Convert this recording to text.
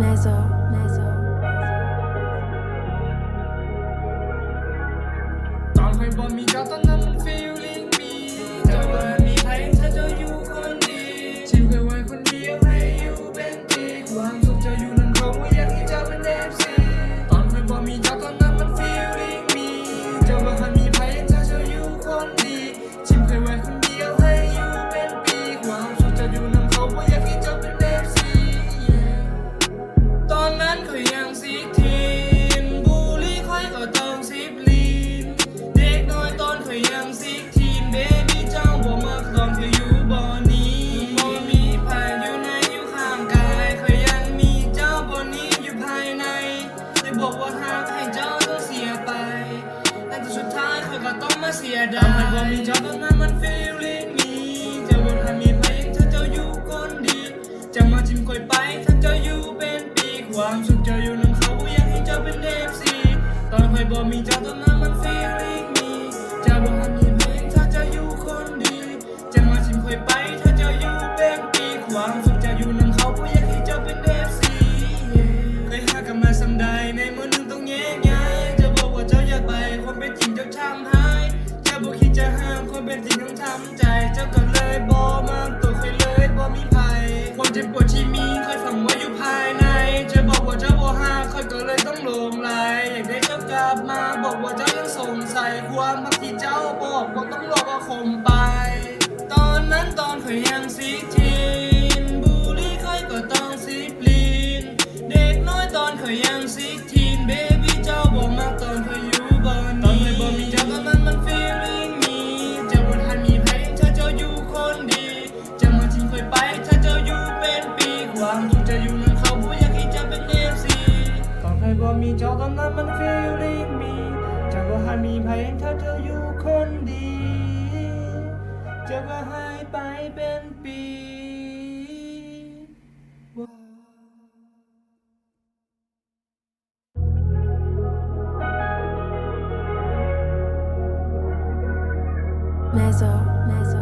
Mezzo, mezzo. ตอนเคยบอกมีเจ้าตอนนั้นมัน feeling me เจ้าว่ามีใครถ้าเจ้าอยู่คนดีชีวิตเคยไว้คนเดียวให้อยู่เป็นปีความสุขเจ้าอยู่นั้นเขาไม่อยากให้เจ้าเป็น FC ตอนเคยบอกมีเจ้าตอนนั้นมัน feeling me เจ้าว่ามีใครถ้าเจ้าอยู่คนดีชีวิตเคยไว้คนเดียวให้อยู่เป็นปีความสุขเจ้าอยู่นั้นเขาไม่อยากให้เจ้าเป็น FC ตอนนั้นเขายังซีทีนบูลลี่ค่อยก็ต้องซิบลีนเด็กน้อยตอนเขายังซีทีนเบบี้เจ้าบ่มาตอนเขาอยู่บ่อนี้บ่มีภายอยู่ในอยู่ข้างกายเขายังมีเจ้าบ่นี้อยู่ภายในเลยบอกว่าหากให้เจ้าต้องเสียไปแต่สุดท้ายเขาก็ต้องมาเสียดายทำให้บ่มีเจ้าตอนนั้นมัน feeling me เจ้าบ่ทันมีเพลงถ้าเจ้าอยู่คนดีจะมาจิ้มค่อยไปถ้าเจ้าอยู่เป็นความสุขเจ้าอยู่นั้นเขาอยากให้เจ้าเป็น FC ตอนเคยบอกมีเจ้าตอนนั้นมัน feeling me เจ้าบอกมีเพลงถ้าเจ้าอยู่คนดีจะมาชิมเคยไปถ้าเจ้าอยู่เป็นปีความสุขเจ้าอยู่นั้นเขาอยากให้เจ้าเป็น FC เคยหากันมาสำใดในมือหนึ่งต้องแยกย้ายเจ้าบอกว่าเจ้าอยากไปความเป็นจริงเจ้าช้ำหายเจ้าบอกคิดจะห้ามความเป็นจริงต้องทำใจเจ้าก็เลยบอกมาตัวเคยเลยบอกมีภัยความเจ็บปวดที่มีเคยฝังไว้อยู่ภายในเจ้าบอกว่าเจ้าบ่หาค่อยก็เลยต้องหลงไหลอยากได้เจ้ากลับมาบอกว่าเจ้ายังสงสัยความรักที่เจ้าบอกว่าต้องรอว่าคมไปตอนนั้นตอนเคยยังซีทีนบูลลี่ค่อยก็ต้องซีปลีนเด็กน้อยตอนเคยยังซีทีนเบบี้เจ้าบอกมาตอนเคยอยู่บ่อนตอนเคยบอกมีเจ้าตอนนั้นมัน feeling me เจ้าบ่ทันมีเพลงถ้าเจ้าอยู่คนดีจะมาทิ้งค่อยไปถ้าเจ้าอยู่เป็นปีความทุกข์จะอยู่นั้นเขาบ่อยากให้เจ้าเป็น FC ตอนเคยบอกมีเจ้าตอนนั้นมัน feeling me เจ้าก็หามีเพลงถ้าเจ้าอยู่คนดีเจ้าก็หายไปเป็นปี Mezzo, mezzo.